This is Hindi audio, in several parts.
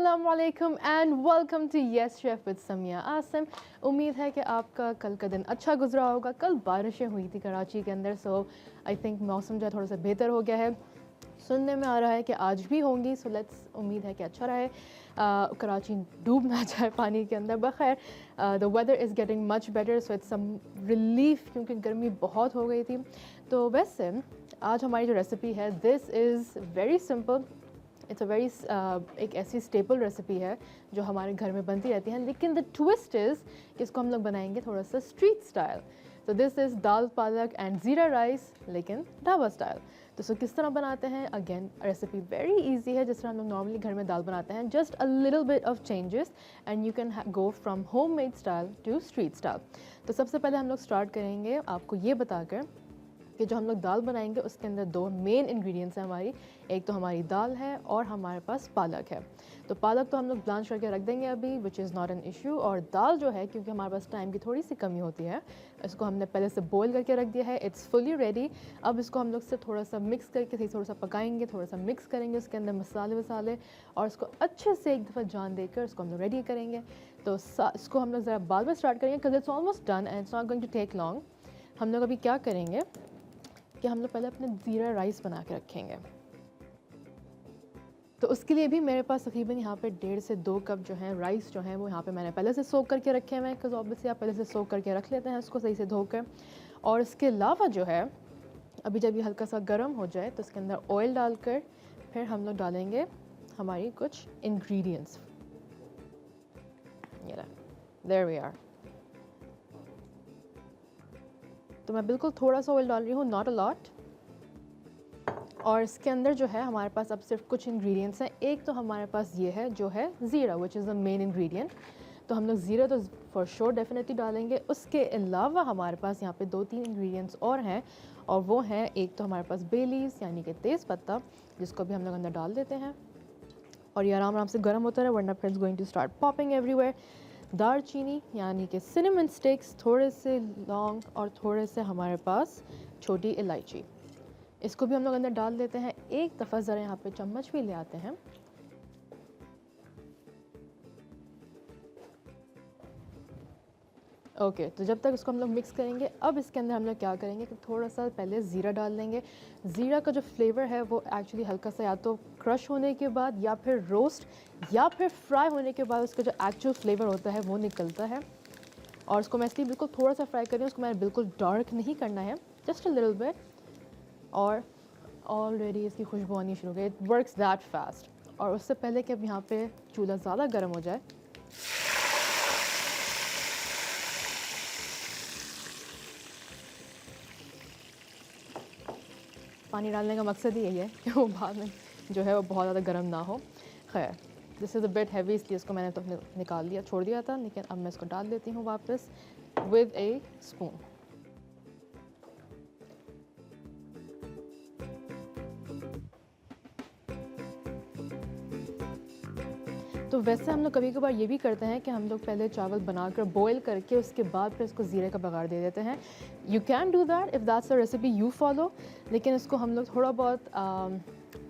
अस्सलाम वालेकुम and welcome to yes chef with Samia Asim. उम्मीद है कि आपका कल का दिन अच्छा गुजरा होगा। कल बारिशें हुई थी कराची के अंदर, सो आई थिंक मौसम जो है थोड़ा सा बेहतर हो गया है। सुनने में आ रहा है कि आज भी होंगी, सो लेट्स उम्मीद है कि अच्छा रहे, कराची डूब ना जाए पानी के अंदर। बखैर the weather is getting much better, so it's some relief, क्योंकि गर्मी बहुत हो गई थी। तो वैसे आज हमारी जो रेसिपी है, this is very simple. It's a very एक ऐसी स्टेपल रेसिपी है जो हमारे घर में बनती रहती है, लेकिन द ट्विस्ट इज़ कि इसको हम लोग बनाएंगे थोड़ा सा स्ट्रीट स्टाइल। तो दिस इज़ दाल पालक एंड ज़ीरा राइस, लेकिन ढाबा स्टाइल। तो सो किस तरह बनाते हैं? अगेन रेसिपी वेरी इजी है, जिस तरह हम लोग नॉर्मली घर में दाल बनाते हैं, just a little bit of changes and you can go from home made style to street style. तो सबसे पहले हम लोग स्टार्ट करेंगे आपको ये बताकर कि जो हम लोग दाल बनाएंगे उसके अंदर दो मेन इंग्रेडिएंट्स हैं हमारी। एक तो हमारी दाल है और हमारे पास पालक है। तो पालक तो हम लोग ब्लांच करके रख देंगे अभी, which is not an issue. और दाल जो है, क्योंकि हमारे पास टाइम की थोड़ी सी कमी होती है, इसको हमने पहले से बॉईल करके रख दिया है। It's fully ready. अब इसको हम लोग से थोड़ा सा मिक्स करके थोड़ा सा पकाएंगे, थोड़ा सा मिक्स करेंगे उसके अंदर मसाले वसाले, और इसको अच्छे से एक दफ़ा जान देकर इसको हम लोग रेडी करेंगे। तो इसको हम लोग ज़रा बाद में स्टार्ट करेंगे, because it's almost done and it's not going to take long. हम लोग अभी क्या करेंगे कि हम लोग पहले अपने ज़ीरा राइस बना के रखेंगे। तो उसके लिए भी मेरे पास तकरीबन यहाँ पे 1.5 से 2 कप जो है राइस जो है वो यहाँ पे मैंने पहले से सोक करके रखे हुए हैं, बिकॉज ऑब्वियसली आप पहले से सोक करके रख लेते हैं उसको सही से धोकर। और इसके अलावा जो है, अभी जब ये हल्का सा गर्म हो जाए तो इसके अंदर ऑयल डालकर फिर हम लोग डालेंगे हमारी कुछ इंग्रेडिएंट्स। ये देयर वी आर। तो मैं बिल्कुल थोड़ा सा ऑयल डाल रही हूँ, नॉट अ लॉट। और इसके अंदर जो है हमारे पास अब सिर्फ कुछ इंग्रेडिएंट्स हैं। एक तो हमारे पास ये है जो है ज़ीरा, which is the main ingredient. तो हम लोग ज़ीरा तो फॉर श्योर डेफिनेटली डालेंगे। उसके अलावा हमारे पास यहाँ पे 2-3 इंग्रेडिएंट्स और हैं, और वो हैं, एक तो हमारे पास बे लीव्स यानी कि तेज़ पत्ता, जिसको भी हम लोग अंदर डाल देते हैं और ये आराम आराम से गर्म होता है, वरना फिर it's going to start popping everywhere. दालचीनी यानी कि सिनेमन स्टिक्स, थोड़े से लौंग और थोड़े से हमारे पास छोटी इलायची, इसको भी हम लोग अंदर डाल देते हैं। एक दफ़ा ज़रा यहाँ पे चम्मच भी ले आते हैं। ओके, तो जब तक इसको हम लोग मिक्स करेंगे, अब इसके अंदर हम लोग क्या करेंगे कि थोड़ा सा पहले ज़ीरा डाल देंगे। ज़ीरा का जो फ्लेवर है वो एक्चुअली हल्का सा या तो क्रश होने के बाद या फिर रोस्ट या फिर फ्राई होने के बाद उसका जो एक्चुअल फ्लेवर होता है वो निकलता है। और उसको मैं इसलिए बिल्कुल थोड़ा सा फ्राई कर रही हूँ, उसको मैंने बिल्कुल डार्क नहीं करना है, जस्ट अ लिटिल बिट। और ऑलरेडी इसकी खुशबू आनी शुरू हो गई। It works that fast. और उससे पहले कि अब यहाँ पे चूल्हा ज़्यादा गर्म हो जाए, पानी डालने का मकसद ही यही है कि वो बाद में जो है वो बहुत ज़्यादा गर्म ना हो। खैर, this is a bit heavy, इसलिए इसको मैंने तो निकाल दिया, छोड़ दिया था, लेकिन अब मैं इसको डाल देती हूँ वापस विद ए स्पून। तो वैसे हम लोग कभी कभार ये भी करते हैं कि हम लोग पहले चावल बनाकर बॉईल करके उसके बाद फिर उसको ज़ीरे का बघार दे देते हैं। You can do that if that's a recipe you follow, लेकिन इसको हम लोग थोड़ा बहुत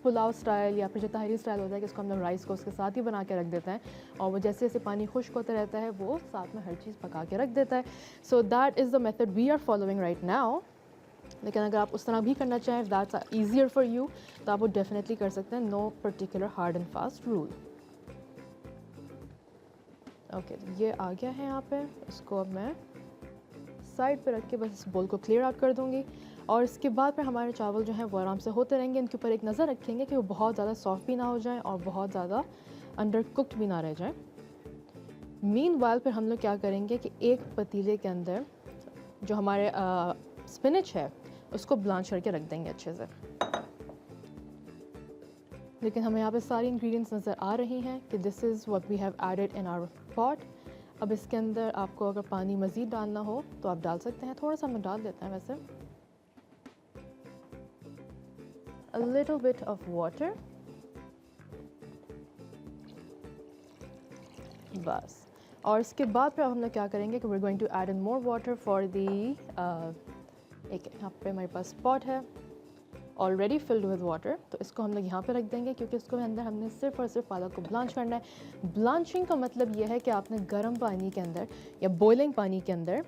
पुलाव स्टाइल या फिर जो तहरी स्टाइल होता है कि इसको हम लोग राइस को उसके साथ ही बना के रख देते हैं, और वो जैसे जैसे पानी खुश्क होता रहता है वो साथ में हर चीज़ पका के रख देता है। So that is the method we are following right now. लेकिन अगर आप उस तरह भी करना चाहें, if that's easier for you, तो आप वो डेफिनेटली कर सकते हैं। No particular hard and fast rule. Okay, तो ये आ गया है यहाँ पे। इसको अब मैं साइड पे रख के बस इस बोल को क्लियर आउट कर दूँगी, और इसके बाद फिर हमारे चावल जो हैं वो आराम से होते रहेंगे। इनके ऊपर एक नज़र रखेंगे कि वो बहुत ज़्यादा सॉफ्ट भी ना हो जाएं और बहुत ज़्यादा अंडर कुक्ड भी ना रह जाएं। मीनवाइल फिर हम लोग क्या करेंगे कि एक पतीले के अंदर जो हमारे स्पिनच है उसको ब्लांच करके रख देंगे अच्छे से। लेकिन हमें यहाँ पे सारी इंग्रेडिएंट्स नज़र आ रही हैं कि this is what we have added in our pot. अब इसके अंदर आपको अगर पानी मज़ीद डालना हो तो आप डाल सकते हैं, थोड़ा सा हम डाल देते हैं वैसे, a little bit of water, बस। और इसके बाद फिर हम लोग क्या करेंगे कि we're going to add in more water for the एक यहाँ पे हमारे पास पॉट है, ऑलरेडी फिल्ड विद वाटर। तो इसको हम लोग यहाँ पे रख देंगे क्योंकि इसको अंदर हमने सिर्फ और सिर्फ पालक को ब्लांच करना है। ब्लांचिंग का मतलब यह है कि आपने गर्म पानी के अंदर या बॉइलिंग पानी के अंदर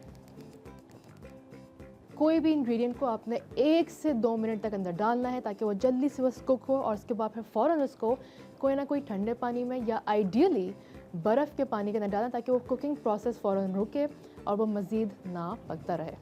कोई भी इंग्रेडिएंट को आपने 1 से 2 मिनट तक अंदर डालना है ताकि वो जल्दी से बस कुक हो, और उसके बाद फिर फ़ौरन उसको कोई ना कोई ठंडे पानी में या आइडियली बर्फ़ के पानी के अंदर डालना ताकि वो कुकिंग प्रोसेस फ़ौरन रुके और वो मज़ीद ना पकता रहे।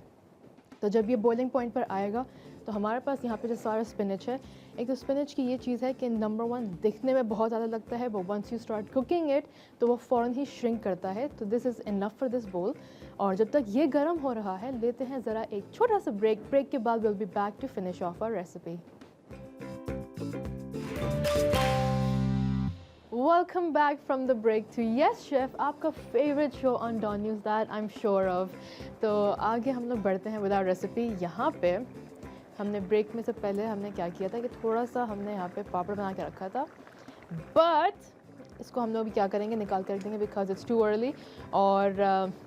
तो जब ये बॉइलिंग पॉइंट पर आएगा तो हमारे पास यहाँ पे जो सारा स्पिनच है, एक तो स्पिनच की ये चीज़ है कि नंबर 1 दिखने में बहुत ज़्यादा लगता है, but once you start cooking it तो वो फ़ौरन ही श्रिंक करता है। तो this is enough for this bowl. और जब तक ये गर्म हो रहा है लेते हैं ज़रा एक छोटा सा ब्रेक के बाद will be back to finish off our recipe. Welcome back from the break to yes chef, आपका favourite show on Dawn news that I am sure of. तो आगे हम लोग बढ़ते हैं विद आवर रेसिपी। यहाँ पे हमने ब्रेक में से पहले हमने क्या किया था कि थोड़ा सा हमने यहाँ पे पापड़ बना के रखा था, बट इसको हम लोग भी क्या करेंगे, निकाल कर रख देंगे बिकॉज इट्स टू अर्ली। और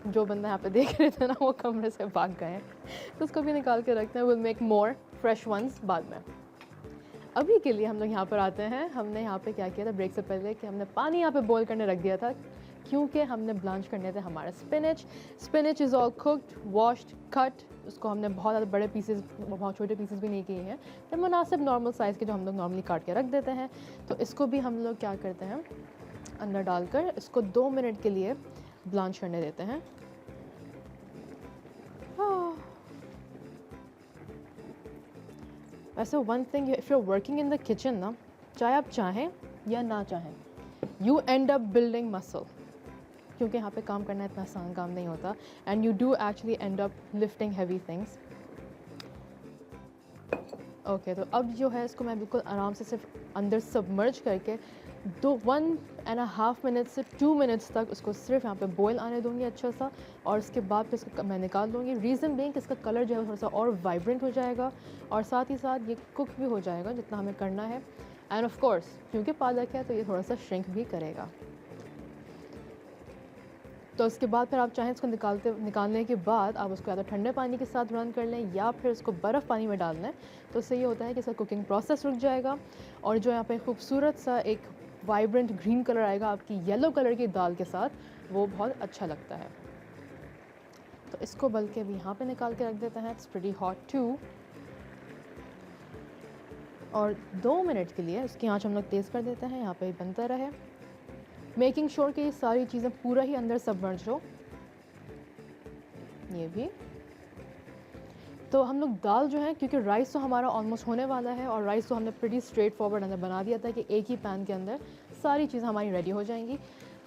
जो बंदा यहाँ पे देख रहे थे ना वो कमरे से भाग गए हैं, तो उसको भी निकाल के रखते हैं। Will make more fresh once बाद में। अभी के लिए हम लोग यहाँ पर आते हैं। हमने यहाँ पे क्या किया था ब्रेक से पहले कि हमने पानी यहाँ पे बॉईल करने रख दिया था क्योंकि हमने ब्लांच करने थे हमारे spinach. Spinach is all cooked, washed, cut. उसको हमने बहुत ज़्यादा बड़े पीसेस, बहुत छोटे पीसेस भी नहीं किए हैं, पर मुनासिब नॉर्मल साइज़ के जो हम लोग नॉर्मली काट के रख देते हैं। तो इसको भी हम लोग क्या करते हैं, अंदर डालकर इसको 2 मिनट के लिए ब्लांच करने देते हैं। वैसे one thing, if you are working in the kitchen ना, चाहे आप चाहें या ना चाहें, you end up building muscle, क्योंकि यहाँ पे काम करना इतना आसान काम नहीं होता, and you do actually and up lifting heavy things. Okay, तो अब जो है इसको मैं बिल्कुल आराम से सिर्फ अंदर सबमर्ज करके 1.5 मिनट से 2 मिनट्स तक उसको सिर्फ यहाँ पे बॉईल आने दूँगी अच्छा सा, और उसके बाद फिर इसको मैं निकाल दूँगी। रीज़न बीइंग इसका कलर जो है थोड़ा सा और वाइब्रेंट हो जाएगा और साथ ही साथ ये कुक भी हो जाएगा जितना हमें करना है। एंड ऑफ कोर्स क्योंकि पालक है तो ये थोड़ा सा श्रिंक भी करेगा। तो उसके बाद फिर आप चाहें इसको निकालने के बाद आप उसको या तो ठंडे पानी के साथ रन कर लें या फिर उसको बर्फ़ पानी में डाल लें। तो इससे ये होता है कि इसका कुकिंग प्रोसेस रुक जाएगा और जो यहाँ पे खूबसूरत सा एक वाइब्रेंट ग्रीन कलर आएगा आपकी येलो कलर की दाल के साथ, वो बहुत अच्छा लगता है। तो इसको बल्कि अभी यहाँ पे निकाल के रख देते हैं, इट्स प्रीटी हॉट टू। और 2 मिनट के लिए उसकी आँच हम लोग तेज़ कर देते हैं, यहाँ पे बनता रहे, मेकिंग श्योर कि ये सारी चीज़ें पूरा ही अंदर सबमर्ज हो। ये भी तो हम लोग दाल जो है, क्योंकि राइस तो हमारा ऑलमोस्ट होने वाला है और राइस तो हमने प्रीटी स्ट्रेट फॉरवर्ड अंदर बना दिया था कि एक ही पैन के अंदर सारी चीज़ें हमारी रेडी हो जाएंगी।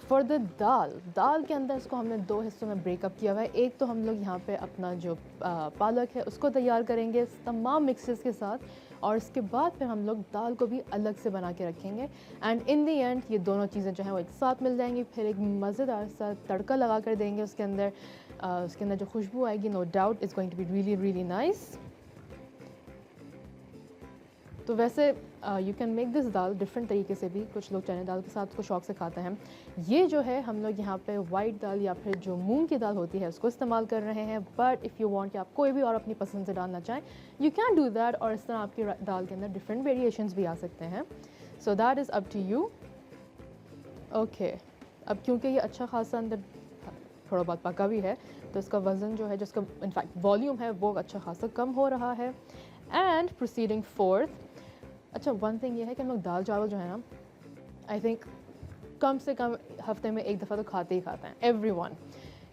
फॉर द दाल के अंदर इसको हमने 2 हिस्सों में ब्रेकअप किया हुआ है। एक तो हम लोग यहाँ पे अपना जो पालक है उसको तैयार करेंगे तमाम मिक्सेस के साथ, और उसके बाद फिर हम लोग दाल को भी अलग से बना के रखेंगे। एंड इन दी एंड ये दोनों चीज़ें जो हैं वो एक साथ मिल जाएंगी। फिर एक मज़ेदार सा तड़का लगा कर देंगे उसके अंदर जो खुशबू आएगी, no doubt is going to be really really nice. तो वैसे you can make this dal different तरीके से भी, कुछ लोग चने दाल के साथ उसको शौक से खाते हैं। ये जो है हम लोग यहाँ पे वाइट दाल या फिर जो मूंग की दाल होती है उसको इस्तेमाल कर रहे हैं, बट इफ़ यू वांट कि आप कोई भी और अपनी पसंद से डालना चाहें यू कैन डू दैट, और इस तरह आपकी दाल के अंदर डिफरेंट वेरिएशंस भी आ सकते हैं। So that is up to you. Okay, अब क्योंकि ये अच्छा खासा अंदर थोड़ा बहुत पका भी है तो इसका वज़न जो है, जिसका इनफैक्ट वॉल्यूम है, वो अच्छा खासा कम हो रहा है। एंड प्रोसीडिंग फोर्थ, अच्छा वन थिंग ये है कि हम लोग दाल चावल जो है ना, आई थिंक कम से कम हफ्ते में एक दफ़ा तो खाते ही खाते हैं, everyone.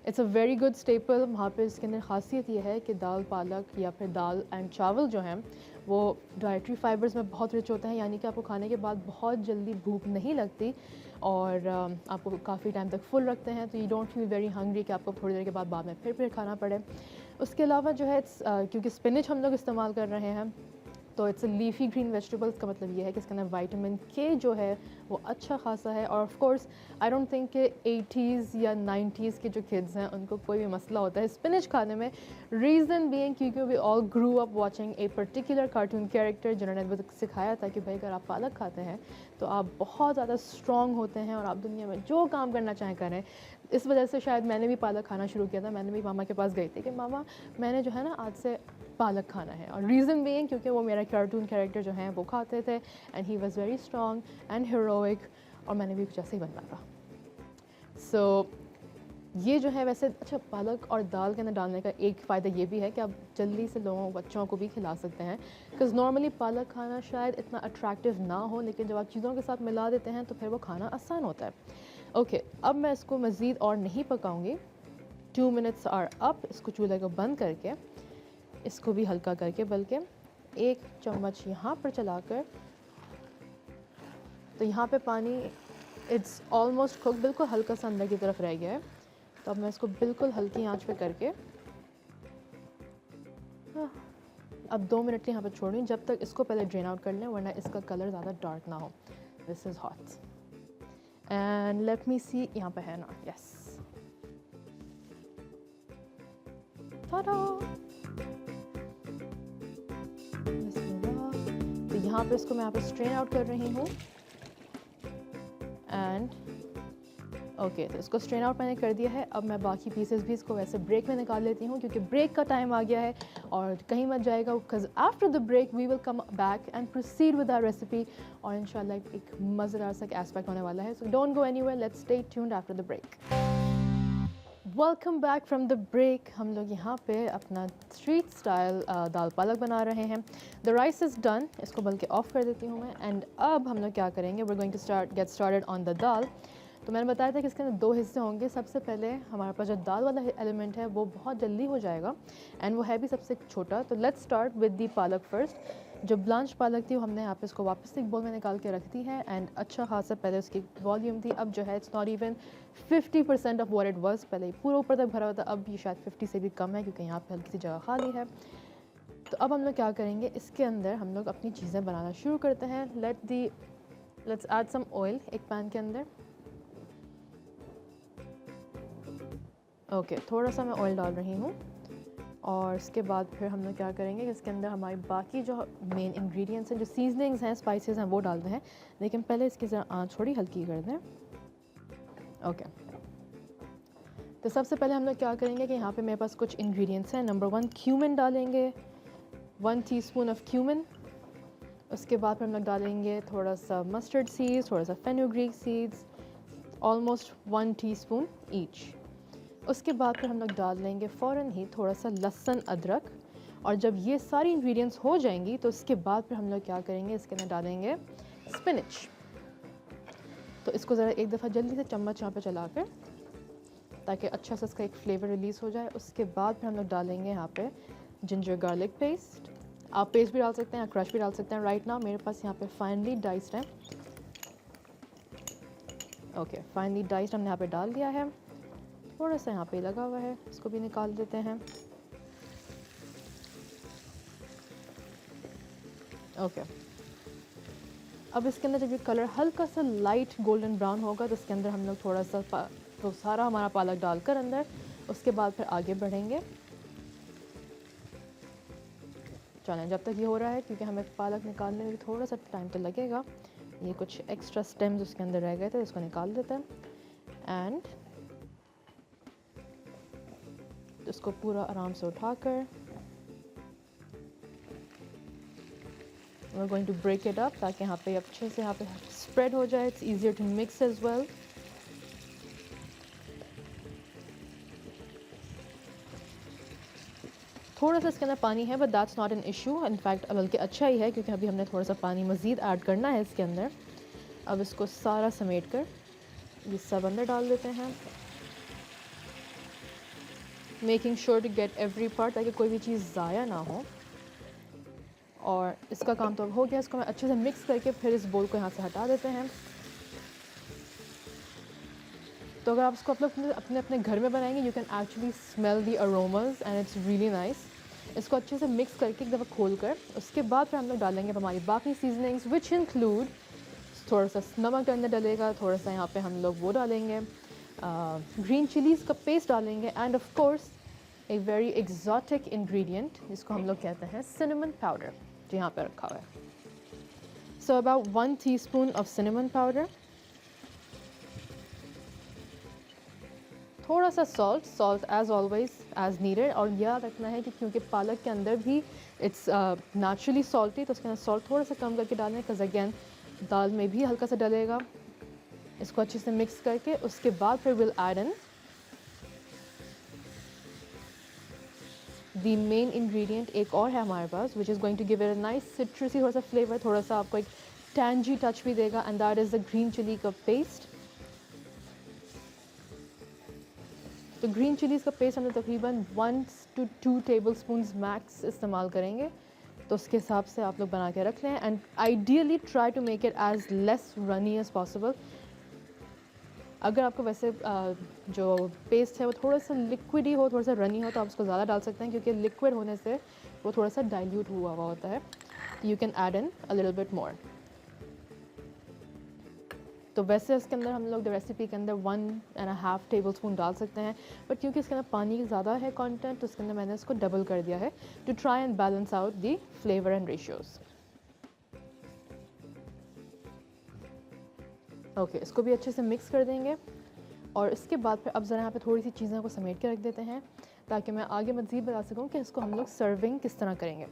It's a very good staple. वहाँ पे इसके अंदर खासियत ये है कि दाल पालक या फिर दाल एंड चावल जो हैं वो डाइटरी फाइबर्स में बहुत रिच होते हैं, यानी कि आपको खाने के बाद बहुत जल्दी भूख नहीं लगती और आपको काफ़ी टाइम तक फुल रखते हैं, तो you don't feel very hungry कि आपको थोड़ी देर के बाद में फिर खाना पड़े। उसके अलावा जो है क्योंकि स्पिनच हम लोग इस्तेमाल कर रहे हैं तो it's a leafy green vegetables का मतलब ये है कि इसके अंदर विटामिन के जो है वो अच्छा खासा है। और of course I don't think कि 80s या 90s के जो किड्स हैं उनको कोई भी मसला होता है स्पिनच खाने में। रीज़न बीइंग क्योंकि we all grew up watching a particular cartoon character जिन्होंने सिखाया था कि भाई अगर आप पालक खाते हैं तो आप बहुत ज़्यादा स्ट्रॉन्ग होते हैं और आप दुनिया में जो काम करना चाहें करें। इस वजह से शायद मैंने भी पालक खाना शुरू किया था। मैंने भी मामा के पास गई थी कि मामा मैंने जो है ना आज से पालक खाना है। और रीज़न भी क्योंकि वो मेरा कार्टून कैरेक्टर जो है वो खाते थे and he was very strong and heroic, और मैंने भी कुछ ऐसे ही बनना था। सो ये जो है वैसे अच्छा, पालक और दाल के अंदर डालने का एक फ़ायदा ये भी है कि आप जल्दी से लोगों बच्चों को भी खिला सकते हैं, बिकॉज़ नॉर्मली पालक खाना शायद इतना अट्रैक्टिव ना हो, लेकिन जब आप चीज़ों के साथ मिला देते हैं तो फिर वो खाना आसान होता है। ओके, अब मैं इसको मज़ीद और नहीं पकाऊंगी। 2 मिनट्स आर अप। इसको चूल्हे को बंद करके इसको भी हल्का करके, बल्कि 1 चम्मच यहाँ पर चलाकर, तो यहाँ पे पानी इट्स ऑलमोस्ट कुक, बिल्कुल हल्का सा अंदर की तरफ रह गया है। तो अब मैं इसको बिल्कुल हल्की आंच पे करके अब 2 मिनट के यहाँ पे छोड़ दूँ, जब तक इसको पहले ड्रेन आउट कर लें, वरना इसका कलर ज़्यादा डार्क ना हो। This is hot and let me see, यहाँ पे है ना, यस, तो यहाँ पे इसको मैं यहाँ पे स्ट्रेन आउट कर रही हूँ एंड ओके, तो इसको स्ट्रेन आउट मैंने कर दिया है। अब मैं बाकी पीसेस भी इसको वैसे ब्रेक में निकाल लेती हूँ, क्योंकि ब्रेक का टाइम आ गया है और कहीं मत जाएगा, because after the break we will come back and proceed with our recipe, और इंशाल्लाह एक मज़ेदार सा एस्पेक्ट होने वाला है। So don't go anywhere, let's stay tuned after the break. Welcome back from the break. हम लोग यहाँ पे अपना स्ट्रीट स्टाइल दाल पालक बना रहे हैं। द राइस इज़ डन, इसको बल्कि ऑफ कर देती हूँ मैं। एंड अब हम लोग क्या करेंगे, we are going to get started on the dal. तो मैंने बताया था कि इसके अंदर 2 हिस्से होंगे। सबसे पहले हमारे पास जो दाल वाला एलिमेंट है वो बहुत जल्दी हो जाएगा एंड वो है भी सबसे छोटा। तो लेट्स स्टार्ट विद दी पालक फर्स्ट। जो ब्लांच पालक थी वो हमने यहाँ पे इसको वापस एक बोल में निकाल के रख दी है एंड अच्छा खासा पहले उसकी वॉल्यूम थी, अब जो है it's not even 50% of what it was. पहले पूरा ऊपर तक भरा हुआ था, अब ये शायद 50 से भी कम है, क्योंकि यहाँ पे हल्की सी जगह खाली है। तो अब हम लोग क्या करेंगे, इसके अंदर हम लोग अपनी चीज़ें बनाना शुरू करते हैं। लेट्स ऐड सम ऑयल एक पैन के अंदर। ओके, थोड़ा सा मैं ऑयल डाल रही हूँ और इसके बाद फिर हम लोग क्या करेंगे, इसके अंदर हमारी बाकी जो मेन इंग्रेडिएंट्स हैं, जो सीजनिंग्स हैं, स्पाइसेस हैं, वो डालते हैं। लेकिन पहले इसकी ज़रा आँच थोड़ी हल्की कर दें। ओके, तो सबसे पहले हम लोग क्या करेंगे कि यहाँ पे मेरे पास कुछ इंग्रेडिएंट्स हैं। नंबर 1 क्यूमिन डालेंगे, 1 टीस्पून ऑफ क्यूमिन। उसके बाद फिर हम लोग डालेंगे थोड़ा सा मस्टर्ड सीड्स, थोड़ा सा fenugreek seeds, almost 1 teaspoon each. उसके बाद फिर हम लोग डाल लेंगे फ़ौरन ही थोड़ा सा लहसुन अदरक। और जब ये सारी इंग्रेडिएंट्स हो जाएंगी तो उसके बाद फिर हम लोग क्या करेंगे, इसके अंदर डालेंगे स्पिनच। तो इसको ज़रा एक दफ़ा जल्दी से चम्मच यहाँ पे चलाकर, ताकि अच्छा सा इसका एक फ्लेवर रिलीज़ हो जाए। उसके बाद फिर हम लोग डालेंगे यहाँ पे जिंजर गार्लिक पेस्ट। आप पेस्ट भी डाल सकते हैं, क्रश भी डाल सकते हैं। राइट नाउ मेरे पास यहाँ पे फाइनली डाइस्ड है। ओके, फाइनली डाइस्ड हमने यहाँ पे डाल दिया है। थोड़ा सा यहाँ पे लगा हुआ है, इसको भी निकाल देते हैं। ओके, अब इसके अंदर जब ये कलर हल्का सा लाइट गोल्डन ब्राउन होगा तो इसके अंदर हम लोग थोड़ा सा तो सारा हमारा पालक डालकर अंदर, उसके बाद फिर आगे बढ़ेंगे। चलें, जब तक ये हो रहा है, क्योंकि हमें पालक निकालने में थोड़ा सा टाइम तो लगेगा। ये कुछ एक्स्ट्रा स्टेम्स उसके अंदर रह गए थे, इसको निकाल देते हैं। एंड इसको पूरा आराम से उठाकर we're going to break it up, ताकि यहाँ पे अच्छे से यहाँ पे स्प्रेड हो जाए। It's easier to mix as well. थोड़ा सा इसके अंदर पानी है, but that's not an issue. In fact बल्कि अच्छा ही है, क्योंकि अभी हमने थोड़ा सा पानी मज़ीद ऐड करना है इसके अंदर। अब इसको सारा समेट कर ये सब अंदर डाल देते हैं, making sure to get every part, ताकि कोई भी चीज़ ज़ाया ना हो। और इसका काम तो अब हो गया। इसको मैं अच्छे से मिक्स करके फिर इस बोल को यहाँ से हटा देते हैं। तो अगर आप इसको अपने अपने घर में बनाएंगे, you can actually smell the aromas and it's really nice. इसको अच्छे से मिक्स करके एक दफ़ा खोल कर, उसके बाद फिर हम लोग डालेंगे हमारी बाकी सीजनिंग्स, विच इंक्लूड थोड़ा सा नमक अंदर डलेगा, थोड़ा सा यहाँ पे हम लोग वो डालेंगे ग्रीन चिलीज़ का पेस्ट डालेंगे, एंड ऑफ कोर्स एक वेरी एक्जॉटिक इंग्रेडिएंट जिसको हम लोग कहते हैं सिनेमन पाउडर, जो यहाँ पे रखा हुआ है। So about 1 teaspoon of cinnamon powder. थोड़ा सा salt as always as needed. और याद रखना है कि क्योंकि पालक के अंदर भी इट्स नेचुरली सॉल्टी, तो उसके अंदर सॉल्ट थोड़ा सा कम करके डालें, बिकॉज अगेन दाल में भी हल्का सा डलेगा। इसको अच्छे से मिक्स करके उसके बाद फिर will add in the main ingredient एक और है हमारे पास, which is going to give it a nice citrusy थोड़ा सा फ्लेवर, थोड़ा सा आपको एक टैंजी टच भी देगा, and that is the green chili का पेस्ट। तो ग्रीन चिलीज़ का पेस्ट हमने तकरीबन 1 to 2 टेबलस्पून मैक्स इस्तेमाल करेंगे, तो उसके हिसाब से आप लोग बना के रख लें। And ideally try to make it as less runny as possible. अगर आपको वैसे जो पेस्ट है वो थोड़ा सा लिक्विड ही हो, थोड़ा सा रनी हो, तो आप उसको ज़्यादा डाल सकते हैं, क्योंकि लिक्विड होने से वो थोड़ा सा डाइल्यूट हुआ हुआ होता है। You can add in a little bit more. तो वैसे इसके अंदर हम लोग रेसिपी के अंदर 1.5 टेबलस्पून डाल सकते हैं, बट क्योंकि इसके अंदर पानी ज़्यादा है कंटेंट, तो इसके अंदर मैंने इसको डबल कर दिया है to try and balance out the flavour and ratios. Okay, इसको भी अच्छे से मिक्स कर देंगे, और इसके बाद फिर अब ज़रा यहाँ पे थोड़ी सी चीज़ें को समेट के रख देते हैं, ताकि मैं आगे मज़ीद बता सकूँ कि इसको हम लोग सर्विंग किस तरह करेंगे।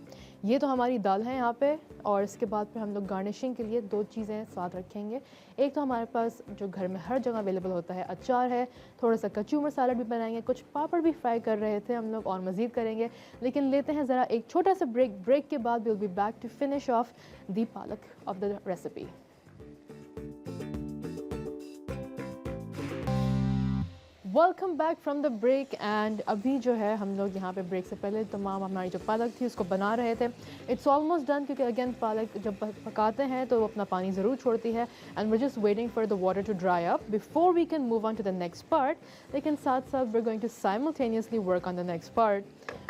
ये तो हमारी दाल है यहाँ पे, और इसके बाद फिर हम लोग गार्निशिंग के लिए 2 चीज़ें साथ रखेंगे। एक तो हमारे पास जो घर में हर जगह अवेलेबल होता है, अचार है, थोड़ा सा कचूमर सैलड भी बनाएंगे, कुछ पापड़ भी फ्राई कर रहे थे हम लोग, और मज़ीद करेंगे। लेकिन लेते हैं ज़रा एक छोटा सा ब्रेक के बाद will be back to finish off the palak of the recipe. Welcome back from the break. And अभी जो है हम लोग यहाँ पे ब्रेक से पहले तमाम हमारी जो पालक थी उसको बना रहे थे। इट्स ऑलमोस्ट डन, क्योंकि अगेन पालक जब पकाते हैं तो वो अपना पानी ज़रूर छोड़ती है, and we just waiting for the water to dry up before we can move on to the next part. लेकिन साथ साथ we are going to simultaneously work on the next part,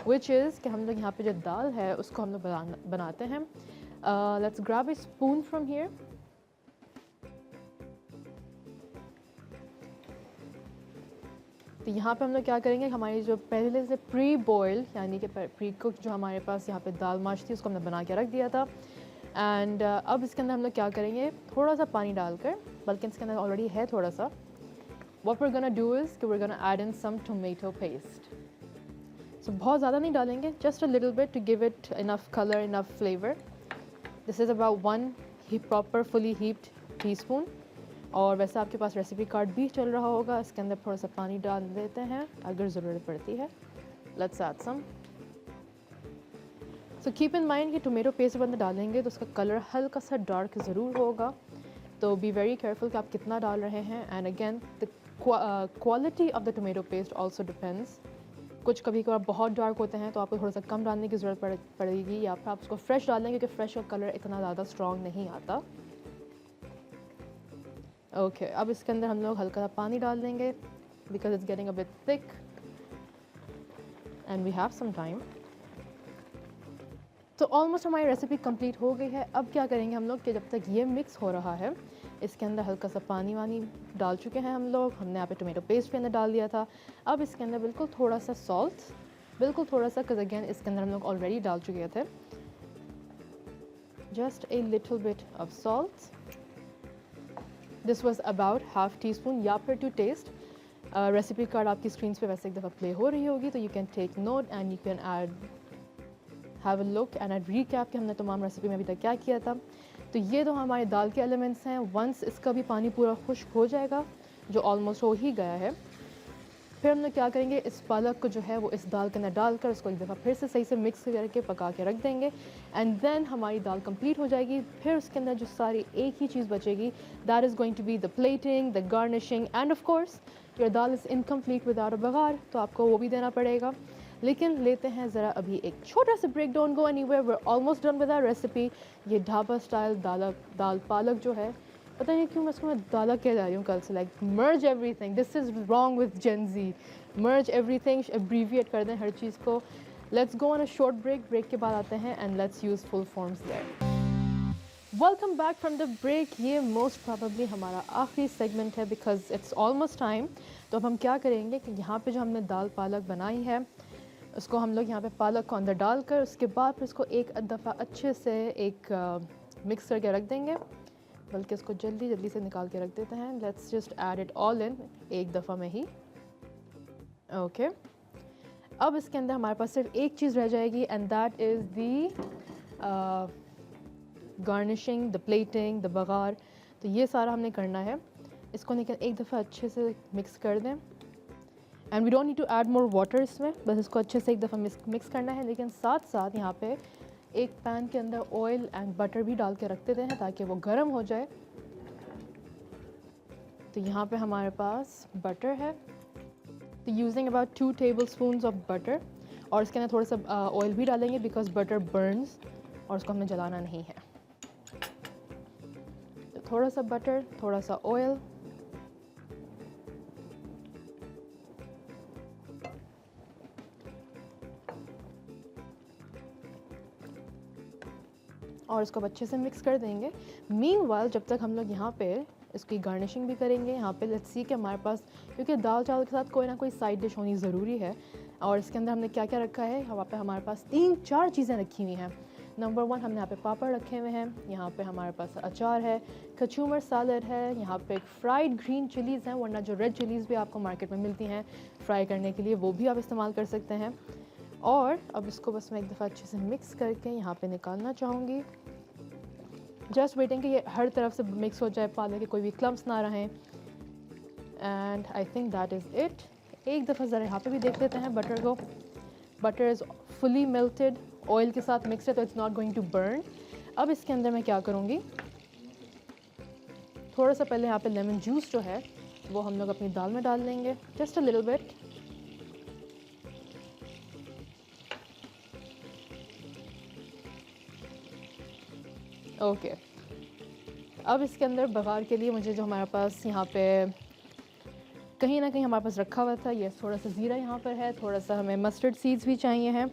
which is कि हम लोग यहाँ पे जो दाल है उसको हम लोग बनाते हैं। Let's grab A spoon from here. तो यहाँ पे हम लोग क्या करेंगे, हमारी जो पहले से प्री बॉयल यानी कि प्री कुक जो हमारे पास यहाँ पे दाल माश थी, उसको हमने बना के रख दिया था। एंड अब इसके अंदर हम लोग क्या करेंगे, थोड़ा सा पानी डालकर, बल्कि इसके अंदर ऑलरेडी है थोड़ा सा, what we are gonna do is कि we are gonna add in some tomato paste. So बहुत ज़्यादा नहीं डालेंगे, just a little bit to give it enough colour, enough flavour. This is about 1 proper fully heaped teaspoon. और वैसे आपके पास रेसिपी कार्ड भी चल रहा होगा, इसके अंदर थोड़ा सा पानी डाल देते हैं अगर ज़रूरत पड़ती है। Let's add some. So keep in mind कि टोमेटो पेस्ट जब अंदर डालेंगे तो उसका कलर हल्का सा डार्क ज़रूर होगा, तो बी वेरी केयरफुल कि आप कितना डाल रहे हैं। And again the quality of the tomato paste also depends. कुछ कभी कभार बहुत डार्क होते हैं तो आपको थोड़ा सा कम डालने की ज़रूरत पड़ेगी, या फिर आप उसको फ्रेश डालें, क्योंकि फ्रेश का कलर इतना ज़्यादा स्ट्रॉन्ग नहीं आता। ओके, अब इसके अंदर हम लोग हल्का सा पानी डाल देंगे, because it's getting a bit thick and we have some time. तो ऑलमोस्ट हमारी रेसिपी कंप्लीट हो गई है। अब क्या करेंगे हम लोग कि जब तक ये मिक्स हो रहा है, इसके अंदर हल्का सा पानी वानी डाल चुके हैं हम लोग, हमने यहाँ पे टोमेटो पेस्ट भी अंदर डाल दिया था। अब इसके अंदर बिल्कुल थोड़ा सा सॉल्ट, बिल्कुल थोड़ा सा, बिकॉज अगेन इसके अंदर हम लोग ऑलरेडी डाल चुके थे। Just a little bit of salt. This was about half teaspoon, या फिर टू टेस्ट। रेसिपी कार्ड आपकी स्क्रीन पे वैसे एक दफ़ा प्ले हो रही होगी, तो you can take note and you can add have a look and add recap कि हमने तमाम रेसिपी में अभी तक क्या किया था। तो ये तो हमारे दाल के एलिमेंट्स हैं। वंस इसका भी पानी पूरा खुश्क हो जाएगा, जो ऑलमोस्ट हो ही गया है, फिर हम लोग क्या करेंगे, इस पालक को जो है वो इस दाल के अंदर डालकर उसको एक दफ़ा फिर से सही से मिक्स करके पका के रख देंगे, एंड देन हमारी दाल कंप्लीट हो जाएगी। फिर उसके अंदर जो सारी एक ही चीज़ बचेगी, that is going to be the plating, the garnishing, and of course your dal is incomplete without a baghar, तो आपको वो भी देना पड़ेगा। लेकिन लेते हैं ज़रा अभी एक छोटा सा break, don't go anywhere, we are almost done with our recipe. ये ढाबा स्टाइल दाल पालक जो है, पता नहीं क्यों मैं उसको दाला कह जा रही हूँ कल से, like merge everything, this is wrong with Gen Z, merge everything, abbreviate कर दें हर चीज़ को। Let's go on a short break के बाद आते हैं and let's use full forms there. Welcome back from the break. ये मोस्ट प्रॉबेबली हमारा आखिरी सेगमेंट है, बिकॉज इट्स ऑलमोस्ट टाइम। तो अब हम क्या करेंगे कि यहाँ पे जो हमने दाल पालक बनाई है, उसको हम लोग यहाँ पे पालक को अंदर डालकर उसके बाद फिर उसको एक दफ़ा अच्छे से एक मिक्स करके रख देंगे, बल्कि इसको जल्दी जल्दी से निकाल के रख देते हैं। Let's just add it all in एक दफ़ा में ही। ओके अब इसके अंदर हमारे पास सिर्फ एक चीज़ रह जाएगी and that is the garnishing, the plating, the baghar. तो ये सारा हमने करना है। इसको लेकर एक दफ़ा अच्छे से मिक्स कर दें and we don't need to add more water इसमें, बस इसको अच्छे से एक दफ़ा मिक्स करना है। लेकिन साथ साथ यहाँ पे एक पैन के अंदर ऑयल एंड बटर भी डाल के रख देते हैं ताकि वो गर्म हो जाए। तो यहाँ पे हमारे पास बटर है, तो using about 2 tablespoons of butter, और इसके अंदर थोड़ा सा ऑयल भी डालेंगे बिकॉज बटर बर्न्स और उसको हमें जलाना नहीं है। तो थोड़ा सा बटर, थोड़ा सा ऑयल, और इसको अच्छे से मिक्स कर देंगे। मीनवाइल जब तक हम लोग यहाँ पे इसकी गार्निशिंग भी करेंगे। यहाँ पे लेट्स सी कि हमारे पास, क्योंकि दाल चावल के साथ कोई ना कोई साइड डिश होनी ज़रूरी है, और इसके अंदर हमने क्या क्या रखा है, यहाँ पे हमारे पास 3-4 चीज़ें रखी हुई हैं। नंबर 1 हमने यहाँ पे पापड़ रखे हुए हैं, यहाँ पे हमारे पास अचार है, कचूमर सैलड है, यहाँ पे फ्राइड ग्रीन चिलीज़ हैं, वरना जो रेड चिलीज़ भी आपको मार्केट में मिलती हैं फ्राई करने के लिए, वो भी आप इस्तेमाल कर सकते हैं। और अब इसको बस मैं एक दफ़ा अच्छे से मिक्स करके यहाँ पे निकालना चाहूँगी। जस्ट वेटिंग कि ये हर तरफ से मिक्स हो जाए, पालक के कोई भी क्लम्स ना रहें। And I think that is it. एक दफ़ा ज़रा यहाँ पे भी देख लेते हैं बटर को। Butter is fully melted, oil के साथ मिक्स है, तो it's not going to burn. अब इसके अंदर मैं क्या करूँगी, थोड़ा सा पहले यहाँ पे लेमन जूस जो है वो हम लोग अपनी दाल में डाल देंगे, just a little bit. Okay अब इसके अंदर बघार के लिए मुझे जो हमारे पास यहाँ पे कहीं ना कहीं हमारे पास रखा हुआ था, ये थोड़ा सा ज़ीरा यहाँ पर है, थोड़ा सा हमें मस्टर्ड सीड्स भी चाहिए हैं।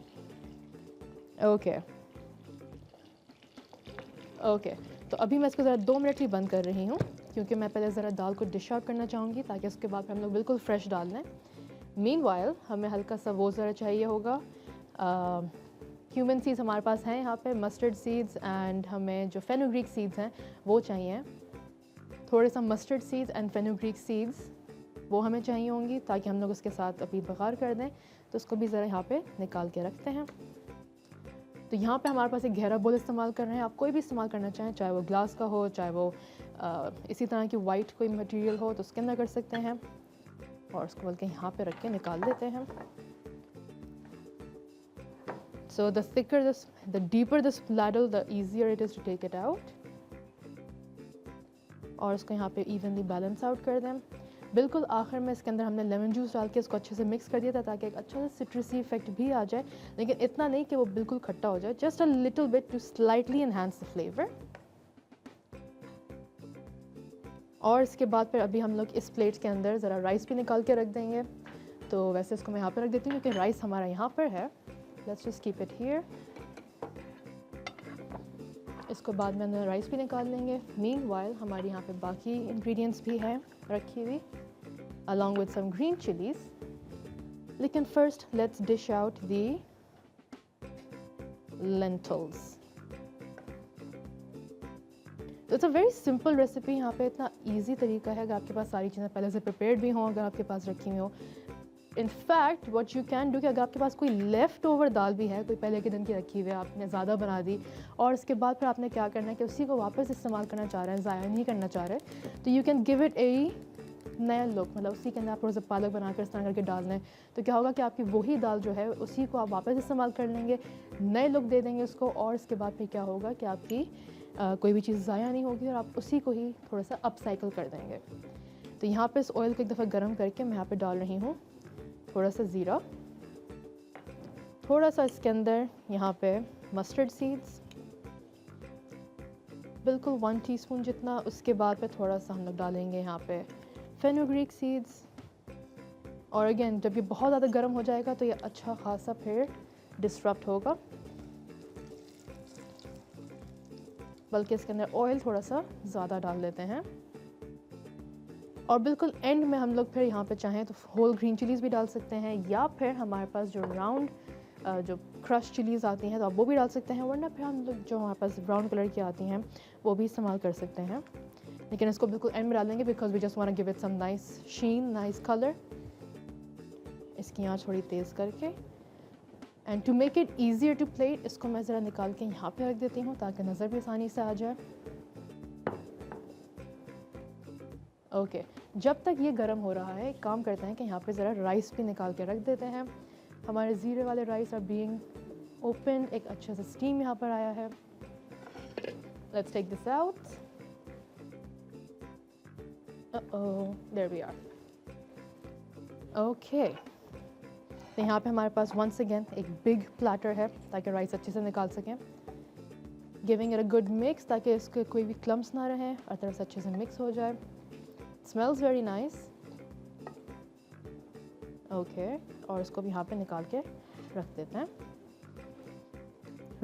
ओके तो अभी मैं इसको ज़रा 2 मिनट ही बंद कर रही हूँ, क्योंकि मैं पहले ज़रा दाल को डिश आउट करना चाहूँगी ताकि उसके बाद हम लोग बिल्कुल फ्रेश डाल लें। मीनवाइल हमें हल्का सा वो ज़रा चाहिए होगा, ह्यूमन सीड्स हमारे पास हैं यहाँ पे, मस्टर्ड सीड्स, एंड हमें जो फेनुग्रीक सीड्स हैं वो चाहिए। थोड़े सा mustard seeds and fenugreek seeds वो हमें चाहिए होंगी, ताकि हम लोग उसके साथ अभी बघार कर दें। तो उसको भी ज़रा यहाँ पे निकाल के रखते हैं। तो यहाँ पे हमारे पास एक गहरा बोल इस्तेमाल कर रहे हैं, आप कोई भी इस्तेमाल करना चाहें, चाहे वो ग्लास का हो, चाहे वो इसी तरह की वाइट कोई मटेरियल हो, तो उसके अंदर कर सकते हैं। और उसको बल्कि यहाँ पे रख के निकाल देते हैं। So the thicker this, the deeper this ladle, the easier it is to take it out. और इसको यहाँ पे evenly balance out कर दें। बिल्कुल आखिर में इसके अंदर हमने लेमन जूस डाल के इसको अच्छे से मिक्स कर दिया था ताकि एक अच्छा सा सिट्रसी इफेक्ट भी आ जाए, लेकिन इतना नहीं कि वो बिल्कुल खट्टा हो जाए, just a little bit to slightly enhance the flavour. और इसके बाद फिर अभी हम लोग इस प्लेट के अंदर ज़रा राइस भी निकाल के रख देंगे। तो वैसे इसको मैं यहाँ पर रख देती हूँ क्योंकि राइस हमारा यहाँ पर है। Let's just keep it here. इसको बाद में अंदर राइस भी निकाल लेंगे। मीनवाइल हमारी यहाँ पे बाकी इंग्रेडिएंट्स भी हैं रखी हुई, along with some green chilies. लेकिन first let's dish out the lentils. It's a very simple recipe। यहाँ पे इतना easy तरीका है, अगर आपके पास सारी चीज़ें पहले से prepared भी हों, अगर आपके पास रखी हुई हो। In fact, what you can do कि अगर आपके पास कोई लेफ़्ट ओवर दाल भी है, कोई पहले के दिन की रखी हुई है, आपने ज़्यादा बना दी, और उसके बाद फिर आपने क्या करना है कि उसी को वापस इस्तेमाल करना चाह रहे हैं, ज़ाया नहीं करना चाह रहे, तो यू कैन गिव इट ए नया लुक। मतलब उसी के अंदर आप रोज़ पालक बनाकर इस तरह करके डाल दें, तो क्या होगा कि आपकी वही दाल जो है उसी को आप वापस इस्तेमाल कर लेंगे, नए लुक दे देंगे उसको, और इसके बाद फिर क्या होगा कि आपकी कोई भी चीज़ ज़ाया नहीं होगी और आप उसी को ही थोड़ा सा अपसाइकिल कर देंगे। तो यहाँ पे इस ऑयल को एक दफ़ा गर्म करके मैं यहाँ पे डाल रही हूँ थोड़ा सा ज़ीरा, थोड़ा सा इसके अंदर यहाँ पे मस्टर्ड सीड्स, बिल्कुल 1 टीस्पून जितना। उसके बाद पे थोड़ा सा हम लोग डालेंगे यहाँ पे फेनुग्रीक सीड्स। और अगेन जब ये बहुत ज़्यादा गर्म हो जाएगा तो ये अच्छा खासा फिर डिस्टरप्ट होगा, बल्कि इसके अंदर ऑयल थोड़ा सा ज़्यादा डाल देते हैं। और बिल्कुल एंड में हम लोग फिर यहाँ पे चाहें तो होल ग्रीन चिलीज़ भी डाल सकते हैं, या फिर हमारे पास जो राउंड जो क्रश चिलीज़ आती हैं तो आप वो भी डाल सकते हैं, वरना फिर हम लोग जो हमारे पास ब्राउन कलर की आती हैं वो भी इस्तेमाल कर सकते हैं। लेकिन इसको बिल्कुल एंड में डालेंगे because we just want to give it some nice sheen, nice colour. इसकी आँच थोड़ी तेज़ करके। And to make it easier to plate, इसको मैं ज़रा निकाल के यहाँ पे रख देती हूँ ताकि नज़र भी आसानी से आ जाए। ओके जब तक ये गर्म हो रहा है, एक काम करते हैं कि यहाँ पे ज़रा राइस भी निकाल के रख देते हैं। हमारे ज़ीरे वाले राइस आर बीइंग ओपन, एक अच्छे से स्टीम यहाँ पर आया है। Let's take this out. There we are. Okay तो यहाँ पे हमारे पास वंस अगेन एक बिग प्लेटर है ताकि राइस अच्छे से निकाल सकें। Giving it a good mix ताकि इसके कोई भी क्लम्स ना रहें और तरफ से अच्छे से मिक्स हो जाए। Smells very nice. ओके और इसको भी यहाँ पे निकाल के रख देते हैं।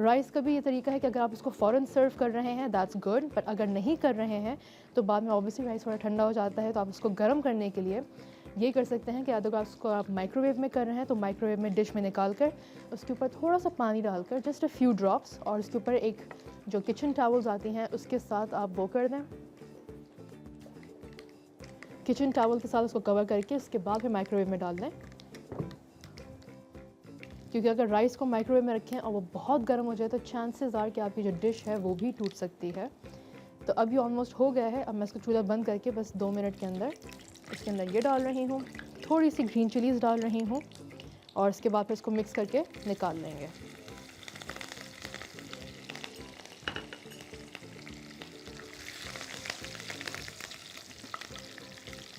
राइस का भी ये तरीका है कि अगर आप इसको फ़ौरन सर्व कर रहे हैं दैट्स गुड, बट अगर नहीं कर रहे हैं तो बाद में ऑब्वियसली राइस थोड़ा ठंडा हो जाता है, तो आप इसको गर्म करने के लिए ये कर सकते हैं कि अगर उसको आप माइक्रोवेव में कर रहे हैं तो माइक्रोवेव में डिश में निकाल कर उसके ऊपर थोड़ा सा पानी डालकर जस्ट अ फ्यू ड्रॉप्स और उसके ऊपर एक जो किचन टॉवल्स आती हैं उसके साथ आप वो कर दें। किचन टॉवल के साथ उसको कवर करके उसके बाद फिर माइक्रोवेव में डाल दें, क्योंकि अगर राइस को माइक्रोवेव में रखें और वो बहुत गर्म हो जाए तो चांसेस आर कि आपकी जो डिश है वो भी टूट सकती है। तो अब ये ऑलमोस्ट हो गया है। अब मैं इसको चूल्हा बंद करके बस 2 मिनट के अंदर इसके अंदर ये डाल रही हूँ, थोड़ी सी ग्रीन चिलीज़ डाल रही हूँ और इसके बाद फिर इसको मिक्स करके निकाल लेंगे।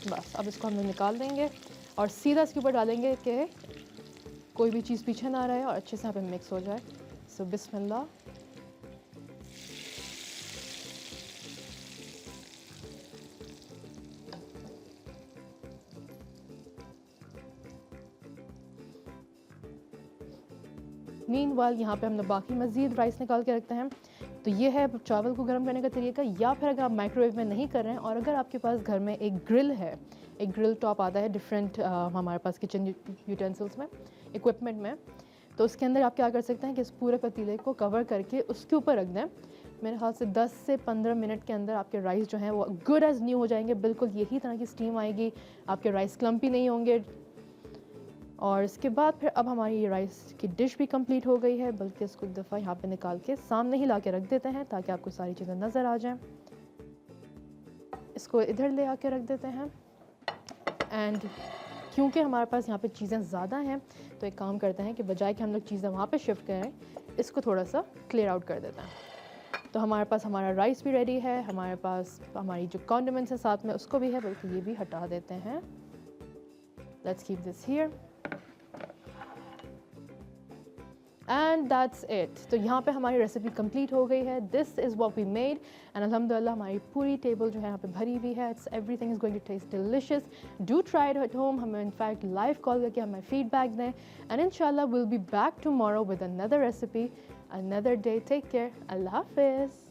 बस अब इसको हम लोग निकाल देंगे और सीधा इसके ऊपर डालेंगे कि कोई भी चीज़ पीछे ना रहे और अच्छे से यहाँ पे मिक्स हो जाए। सो बिस्मिल्लाह। मीनवाइल यहाँ पे हम लोग बाकी मज़ीद राइस निकाल के रखते हैं। तो ये है चावल को गर्म करने का तरीका। या फिर अगर आप माइक्रोवेव में नहीं कर रहे हैं और अगर आपके पास घर में एक ग्रिल है, एक ग्रिल टॉप आता है डिफरेंट हमारे पास किचन यूटेंसिल्स में, इक्विपमेंट में, तो उसके अंदर आप क्या कर सकते हैं कि इस पूरे पतीले को कवर करके उसके ऊपर रख दें। मेरे ख्याल से 10 से 15 मिनट के अंदर आपके राइस जो हैं वो गुड एज़ न्यू हो जाएंगे। बिल्कुल यही तरह की स्टीम आएगी, आपके राइस क्लम्पी नहीं होंगे। और इसके बाद फिर अब हमारी ये राइस की डिश भी कंप्लीट हो गई है। बल्कि इसको एक दफ़ा यहाँ पे निकाल के सामने ही ला के रख देते हैं ताकि आपको सारी चीज़ें नज़र आ जाएं। इसको इधर ले आके रख देते हैं। एंड क्योंकि हमारे पास यहाँ पे चीज़ें ज़्यादा हैं तो एक काम करते हैं कि बजाय कि हम लोग चीज़ें वहाँ पे शिफ्ट करें, इसको थोड़ा सा क्लियर आउट कर देते हैं। तो हमारे पास हमारा राइस भी रेडी है, हमारे पास हमारी जो कॉन्डिमेंट्स हैं साथ में उसको भी है, बल्कि ये भी हटा देते हैं। Let's keep this here and that's it. तो यहाँ पे हमारी रेसिपी कंप्लीट हो गई है। This is what we made एंड अल्हम्दुलिल्लाह हमारी पूरी टेबल जो है यहाँ पे भरी हुई है। It's everything is going to taste delicious. Do try it at home. हमें इनफैक्ट लाइव कॉल करके हमें फीडबैक दें एंड इंशाल्लाह will be back tomorrow with another recipe, another day. Take care. अल्लाह हाफिज़।